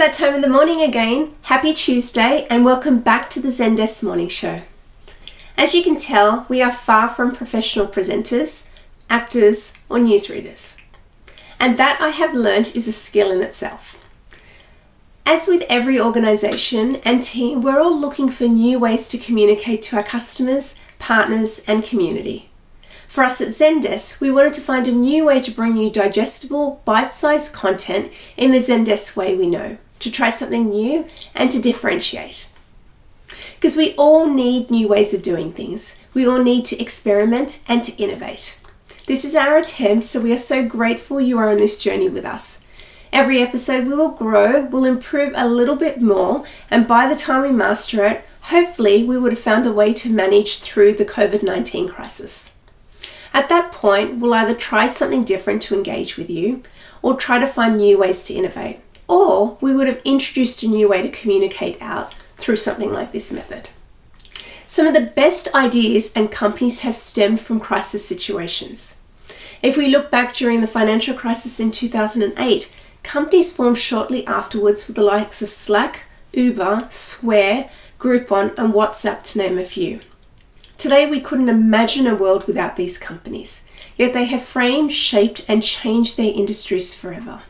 that time in the morning again. Happy Tuesday and welcome back to the Zendesk Morning Show. As you can tell, we are far from professional presenters, actors or newsreaders. And that I have learnt is a skill in itself. As with every organisation and team, we're all looking for new ways to communicate to our customers, partners and community. For us at Zendesk, we wanted to find a new way to bring you digestible, bite-sized content in the Zendesk way we know, to try something new and to differentiate. Because we all need new ways of doing things. We all need to experiment and to innovate. This is our attempt, so we are so grateful you are on this journey with us. Every episode we will grow, we'll improve a little bit more, and by the time we master it, hopefully we would have found a way to manage through the COVID-19 crisis. At that point, we'll either try something different to engage with you, or try to find new ways to innovate. Or we would have introduced a new way to communicate out through something like this method. Some of the best ideas and companies have stemmed from crisis situations. If we look back during the financial crisis in 2008, companies formed shortly afterwards with the likes of Slack, Uber, Square, Groupon, and WhatsApp, to name a few. Today, we couldn't imagine a world without these companies, yet they have framed, shaped, and changed their industries forever.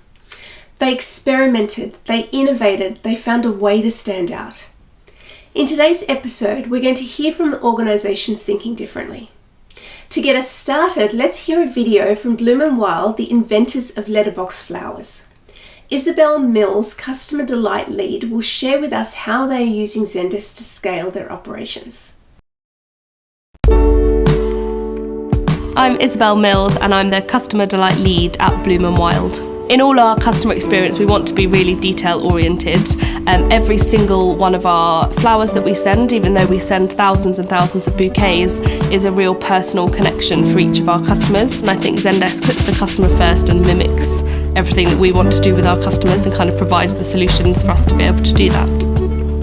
They experimented, they innovated, they found a way to stand out. In today's episode, we're going to hear from organizations thinking differently. To get us started, let's hear a video from Bloom & Wild, the inventors of letterbox flowers. Isabel Mills, Customer Delight Lead, will share with us how they are using Zendesk to scale their operations. I'm Isabel Mills and I'm the Customer Delight Lead at Bloom & Wild. In all our customer experience, we want to be really detail oriented. Every single one of our flowers that we send, even though we send thousands and thousands of bouquets, is a real personal connection for each of our customers. And I think Zendesk puts the customer first and mimics everything that we want to do with our customers and kind of provides the solutions for us to be able to do that.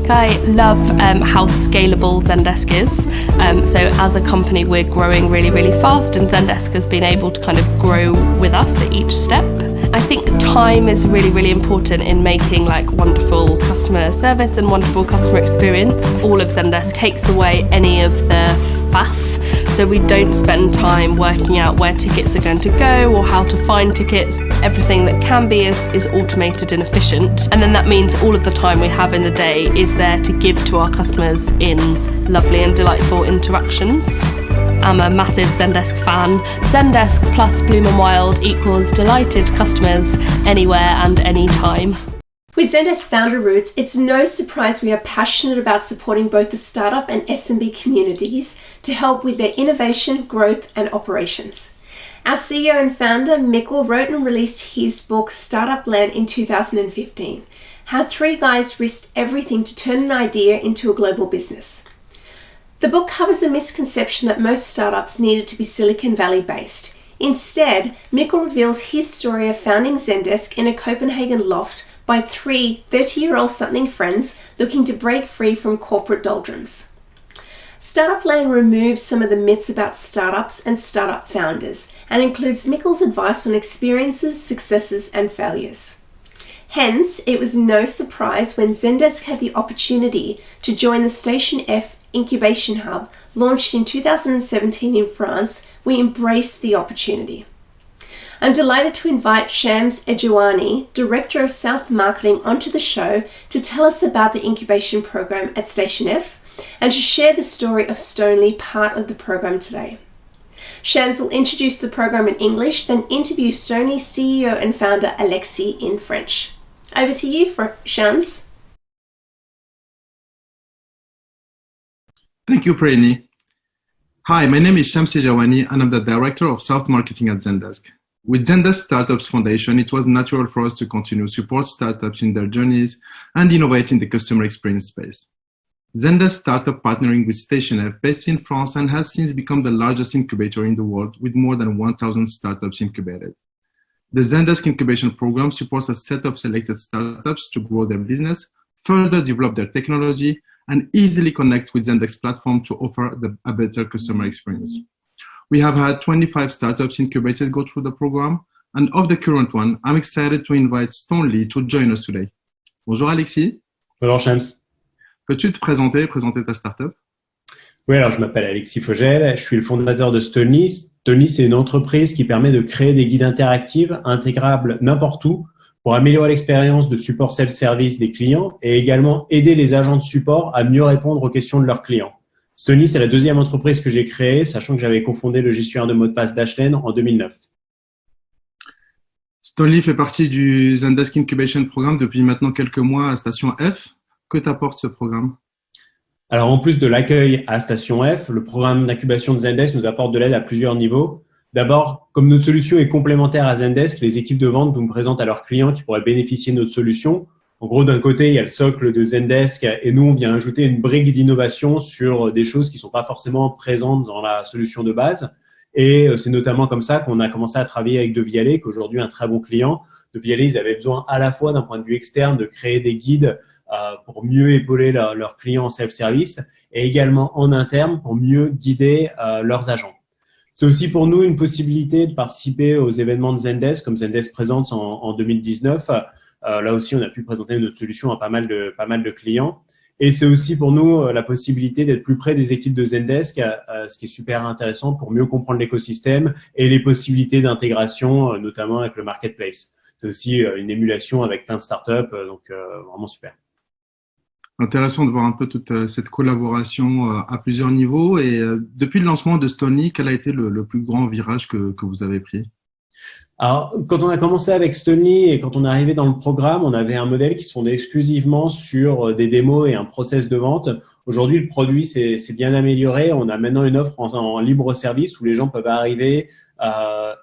I love how scalable Zendesk is. So as a company, we're growing really, really fast, and Zendesk has been able to kind of grow with us at each step. I think time is really, really important in making wonderful customer service and wonderful customer experience. All of Zendesk takes away any of the faff. So we don't spend time working out where tickets are going to go or how to find tickets. Everything that can be is automated and efficient. And then that means all of the time we have in the day is there to give to our customers in lovely and delightful interactions. I'm a massive Zendesk fan. Zendesk plus Bloom & Wild equals delighted customers anywhere and anytime. With Zendesk founder roots, it's no surprise we are passionate about supporting both the startup and SMB communities to help with their innovation, growth, and operations. Our CEO and founder, Mikkel, wrote and released his book, Startup Land, in 2015, how three guys risked everything to turn an idea into a global business. The book covers a misconception that most startups needed to be Silicon Valley based. Instead, Mikkel reveals his story of founding Zendesk in a Copenhagen loft by three 30-year-old something friends looking to break free from corporate doldrums. Startup Land removes some of the myths about startups and startup founders and includes Mikkel's advice on experiences, successes, and failures. Hence, it was no surprise when Zendesk had the opportunity to join the Station F incubation hub launched in 2017 in France. We embraced the opportunity. I'm delighted to invite Shams Ejouani, Director of South Marketing, onto the show to tell us about the incubation program at Station F and to share the story of Stonely, part of the program today. Shams will introduce the program in English, then interview Stonely's CEO and founder Alexis in French. Over to you, Shams. Thank you, Prerni. Hi, my name is Shams Ejouani and I'm the Director of South Marketing at Zendesk. With Zendesk Startups Foundation, it was natural for us to continue support startups in their journeys and innovate in the customer experience space. Zendesk startup partnering with Station F, based in France, and has since become the largest incubator in the world with more than 1,000 startups incubated. The Zendesk incubation program supports a set of selected startups to grow their business, further develop their technology, and easily connect with Zendesk platform to offer a better customer experience. We have had 25 startups incubated go through the program, and of the current one, I'm excited to invite Stonely to join us today. Bonjour Alexis, Bonjour Shams. peux-tu te présenter ta startup? Oui, alors je m'appelle Alexis Fogel, je suis le fondateur de Stony. Stony, c'est une entreprise qui permet de créer des guides interactifs intégrables n'importe où pour améliorer l'expérience de support self-service des clients et également aider les agents de support à mieux répondre aux questions de leurs clients. Stony, c'est la deuxième entreprise que j'ai créée, sachant que j'avais cofondé le gestionnaire de mots de passe Dashlane en 2009. Stony fait partie du Zendesk Incubation Programme depuis maintenant quelques mois à Station F. Que t'apporte ce programme? Alors, en plus de l'accueil à Station F, le programme d'incubation de Zendesk nous apporte de l'aide à plusieurs niveaux. D'abord, comme notre solution est complémentaire à Zendesk, les équipes de vente nous présentent à leurs clients qui pourraient bénéficier de notre solution. En gros, d'un côté, il y a le socle de Zendesk et nous, on vient ajouter une brique d'innovation sur des choses qui ne sont pas forcément présentes dans la solution de base. Et c'est notamment comme ça qu'on a commencé à travailler avec De Vialet, qui est aujourd'hui un très bon client. De Vialet, ils avaient besoin à la fois d'un point de vue externe de créer des guides pour mieux épauler leurs clients en self-service et également en interne pour mieux guider leurs agents. C'est aussi pour nous une possibilité de participer aux événements de Zendesk, comme Zendesk présente en 2019. Là aussi, on a pu présenter notre solution à pas mal de clients. Et c'est aussi pour nous la possibilité d'être plus près des équipes de Zendesk, ce qui est super intéressant pour mieux comprendre l'écosystème et les possibilités d'intégration, notamment avec le marketplace. C'est aussi une émulation avec plein de startups, donc vraiment super. Intéressant de voir un peu toute cette collaboration à plusieurs niveaux. Et depuis le lancement de Stony, quel a été le plus grand virage que vous avez pris? Alors, quand on a commencé avec Stony et quand on est arrivé dans le programme, on avait un modèle qui se fondait exclusivement sur des démos et un process de vente. Aujourd'hui, le produit s'est bien amélioré. On a maintenant une offre en libre service où les gens peuvent arriver,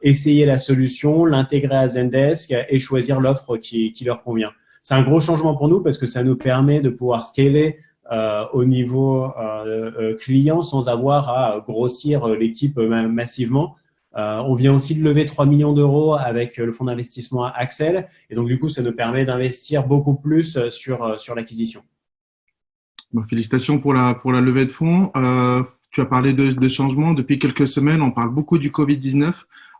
essayer la solution, l'intégrer à Zendesk et choisir l'offre qui leur convient. C'est un gros changement pour nous parce que ça nous permet de pouvoir scaler au niveau client sans avoir à grossir l'équipe massivement. On vient aussi de lever 3 millions d'euros avec le fonds d'investissement Axel. Et donc, du coup, ça nous permet d'investir beaucoup plus sur l'acquisition. Bon, félicitations pour la levée de fonds. Tu as parlé de changements. Depuis quelques semaines, on parle beaucoup du Covid-19.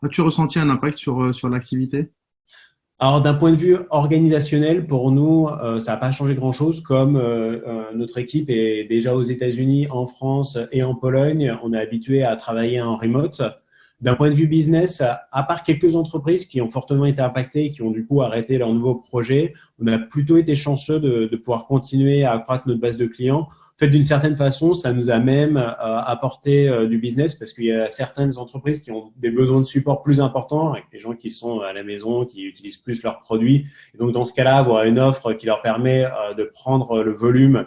As-tu ressenti un impact sur l'activité? Alors, d'un point de vue organisationnel, pour nous, ça n'a pas changé grand-chose. Comme notre équipe est déjà aux États-Unis, en France et en Pologne, on est habitué à travailler en remote. D'un point de vue business, à part quelques entreprises qui ont fortement été impactées et qui ont du coup arrêté leurs nouveaux projets, on a plutôt été chanceux de pouvoir continuer à accroître notre base de clients. En fait, d'une certaine façon, ça nous a même apporté du business parce qu'il y a certaines entreprises qui ont des besoins de support plus importants avec les gens qui sont à la maison, qui utilisent plus leurs produits. Et donc, dans ce cas-là, avoir une offre qui leur permet de prendre le volume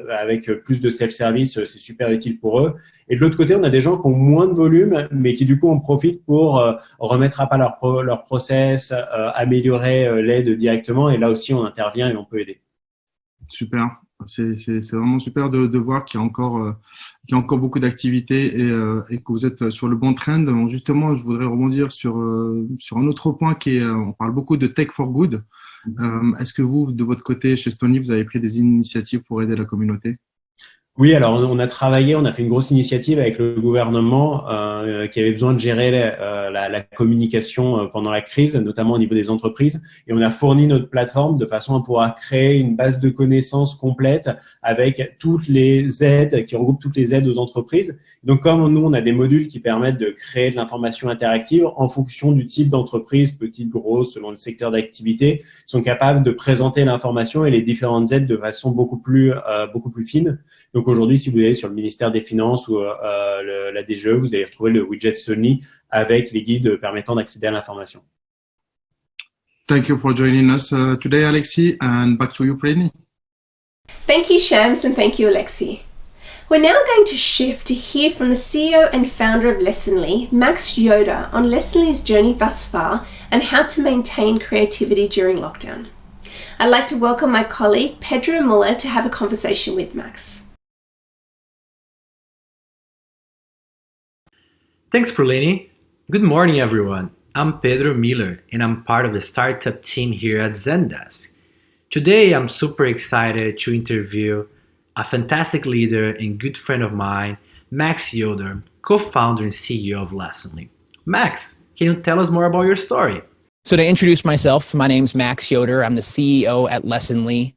avec plus de self-service, c'est super utile pour eux. Et de l'autre côté, on a des gens qui ont moins de volume, mais qui du coup en profitent pour remettre à pas leur process, améliorer l'aide directement. Et là aussi, on intervient et on peut aider. Super. C'est vraiment super de voir qu'il y a encore beaucoup d'activités et que vous êtes sur le bon trend. Donc, justement, je voudrais rebondir sur un autre point on parle beaucoup de Tech for Good. Est-ce que vous, de votre côté, chez Stony, vous avez pris des initiatives pour aider la communauté? Oui, alors on a fait une grosse initiative avec le gouvernement qui avait besoin de gérer la communication pendant la crise, notamment au niveau des entreprises. Et on a fourni notre plateforme de façon à pouvoir créer une base de connaissances complète avec toutes les aides, qui regroupent toutes les aides aux entreprises. Donc, comme nous, on a des modules qui permettent de créer de l'information interactive en fonction du type d'entreprise, petite, grosse, selon le secteur d'activité, ils sont capables de présenter l'information et les différentes aides de façon beaucoup plus fine. Donc aujourd'hui, si vous allez sur le ministère des Finances ou la DGE, vous allez retrouver le widget Stony avec les guides permettant d'accéder à l'information. Thank you for joining us today, Alexis, and back to you, Preni. Thank you, Shams, and thank you, Alexi. We're now going to shift to hear from the CEO and founder of Lessonly, Max Yoder, on Lessonly's journey thus far and how to maintain creativity during lockdown. I'd like to welcome my colleague, Pedro Muller, to have a conversation with Max. Thanks, Prolini. Good morning, everyone. I'm Pedro Miller, and I'm part of the startup team here at Zendesk. Today, I'm super excited to interview a fantastic leader and good friend of mine, Max Yoder, co-founder and CEO of Lessonly. Max, can you tell us more about your story? So to introduce myself, my name's Max Yoder. I'm the CEO at Lessonly.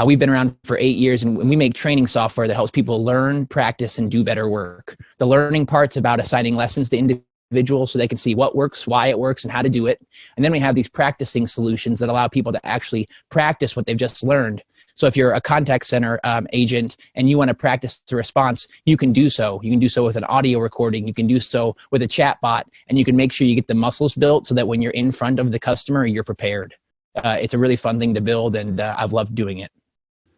We've been around for 8 years, and we make training software that helps people learn, practice, and do better work. The learning part's about assigning lessons to individuals so they can see what works, why it works, and how to do it. And then we have these practicing solutions that allow people to actually practice what they've just learned. So if you're a contact center agent and you want to practice the response, you can do so. You can do so with an audio recording. You can do so with a chat bot, and you can make sure you get the muscles built so that when you're in front of the customer, you're prepared. It's a really fun thing to build, and I've loved doing it.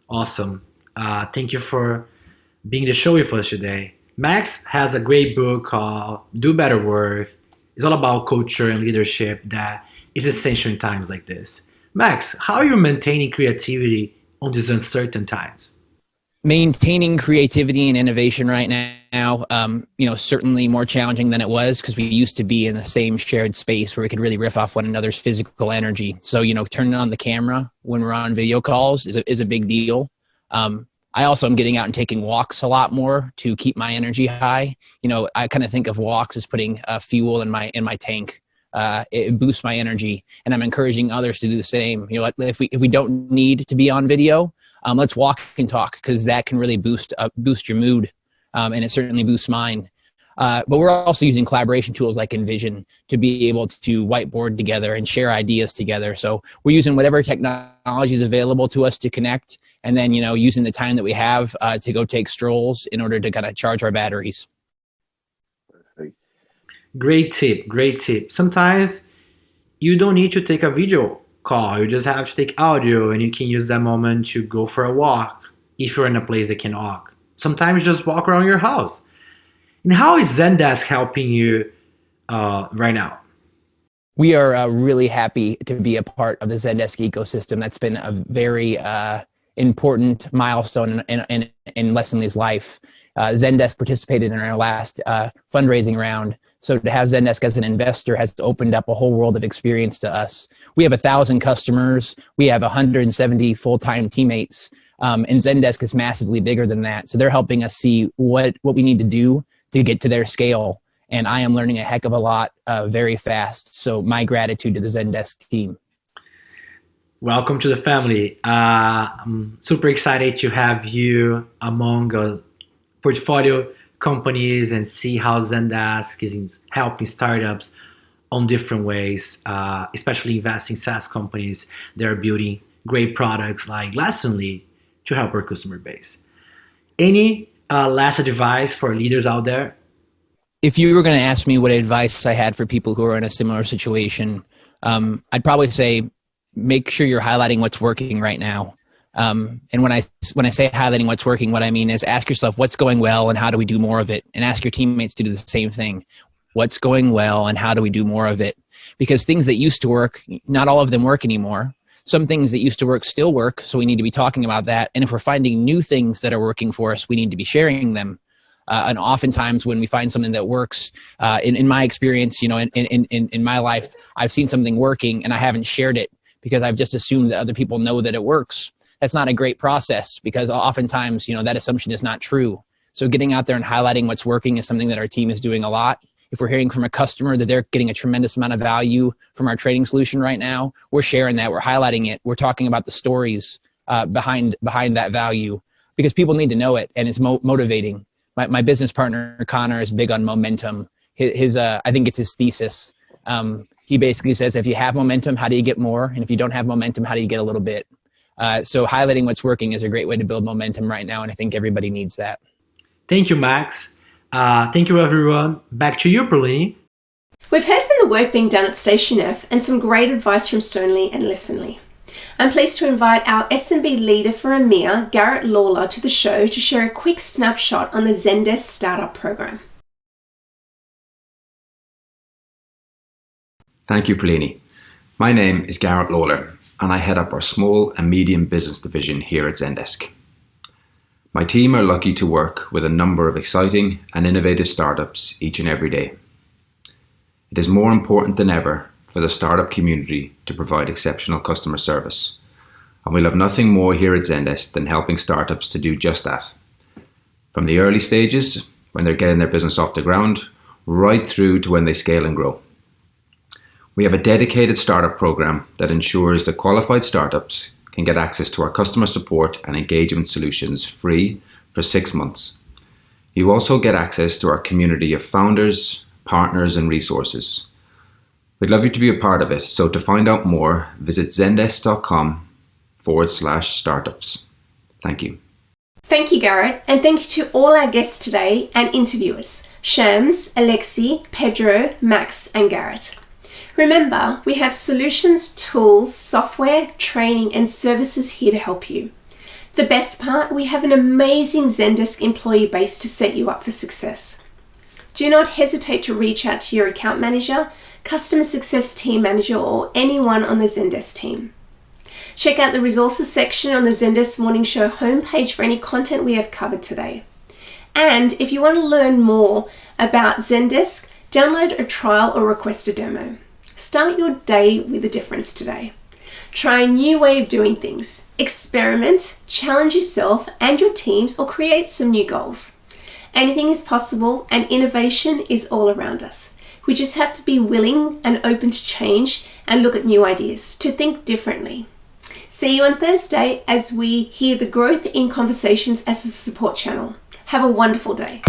Awesome. Thank you for being the show with us today. Max has a great book called Do Better Work. It's all about culture and leadership that is essential in times like this. Max, how are you maintaining creativity on these uncertain times? Maintaining creativity and innovation right now, certainly more challenging than it was because we used to be in the same shared space where we could really riff off one another's physical energy. So, turning on the camera when we're on video calls is a big deal. I also am getting out and taking walks a lot more to keep my energy high. I kind of think of walks as putting fuel in my tank. It boosts my energy, and I'm encouraging others to do the same. If we don't need to be on video, let's walk and talk, because that can really boost your mood, and it certainly boosts mine. But we're also using collaboration tools like Envision to be able to whiteboard together and share ideas together. So we're using whatever technology is available to us to connect, and then using the time that we have to go take strolls in order to kind of charge our batteries. Great tip. Sometimes you don't need to take a video call. You just have to take audio, and you can use that moment to go for a walk if you're in a place that can walk. Sometimes just walk around your house. And how is Zendesk helping you right now? We are really happy to be a part of the Zendesk ecosystem. That's been a very important milestone in Lessonly's life. Zendesk participated in our last fundraising round. So to have Zendesk as an investor has opened up a whole world of experience to us. We have 1,000 customers. We have 170 full-time teammates. And Zendesk is massively bigger than that. So they're helping us see what we need to do to get to their scale. And I am learning a heck of a lot very fast. So my gratitude to the Zendesk team. Welcome to the family. I'm super excited to have you among a portfolio companies and see how Zendesk is helping startups on different ways, especially investing in SaaS companies that are building great products like Lessonly to help our customer base. Any last advice for leaders out there? If you were going to ask me what advice I had for people who are in a similar situation, I'd probably say make sure you're highlighting what's working right now. And when I say highlighting what's working, what I mean is ask yourself what's going well and how do we do more of it, and ask your teammates to do the same thing. What's going well and how do we do more of it? Because things that used to work, not all of them work anymore. Some things that used to work still work, so we need to be talking about that. And if we're finding new things that are working for us, we need to be sharing them. And oftentimes when we find something that works, in my experience, in my life, I've seen something working and I haven't shared it because I've just assumed that other people know that it works. That's not a great process because oftentimes, that assumption is not true. So getting out there and highlighting what's working is something that our team is doing a lot. If we're hearing from a customer that they're getting a tremendous amount of value from our trading solution right now, we're sharing that, we're highlighting it, we're talking about the stories behind that value because people need to know it and it's motivating. My business partner, Connor, is big on momentum. I think it's his thesis. He basically says, if you have momentum, how do you get more? And if you don't have momentum, how do you get a little bit? So highlighting what's working is a great way to build momentum right now, and I think everybody needs that. Thank you, Max. Thank you, everyone. Back to you, Perlini. We've heard from the work being done at Station F and some great advice from Stonely and Lessonly. I'm pleased to invite our S&B leader for EMEA, Garrett Lawler, to the show to share a quick snapshot on the Zendesk Startup Program. Thank you, Perlini. My name is Garrett Lawler, and I head up our small and medium business division here at Zendesk. My team are lucky to work with a number of exciting and innovative startups each and every day. It is more important than ever for the startup community to provide exceptional customer service, and we'll have nothing more here at Zendesk than helping startups to do just that. From the early stages, when they're getting their business off the ground, right through to when they scale and grow. We have a dedicated startup program that ensures that qualified startups can get access to our customer support and engagement solutions free for 6 months. You also get access to our community of founders, partners, and resources. We'd love you to be a part of it, so to find out more, visit zendesk.com/startups. Thank you. Thank you, Garrett, and thank you to all our guests today and interviewers, Shams, Alexi, Pedro, Max, and Garrett. Remember, we have solutions, tools, software, training, and services here to help you. The best part, we have an amazing Zendesk employee base to set you up for success. Do not hesitate to reach out to your account manager, customer success team manager, or anyone on the Zendesk team. Check out the resources section on the Zendesk Morning Show homepage for any content we have covered today. And if you want to learn more about Zendesk, download a trial or request a demo. Start your day with a difference today. Try a new way of doing things. Experiment, challenge yourself and your teams, or create some new goals. Anything is possible, and innovation is all around us. We just have to be willing and open to change and look at new ideas, to think differently. See you on Thursday as we hear the growth in conversations as a support channel. Have a wonderful day.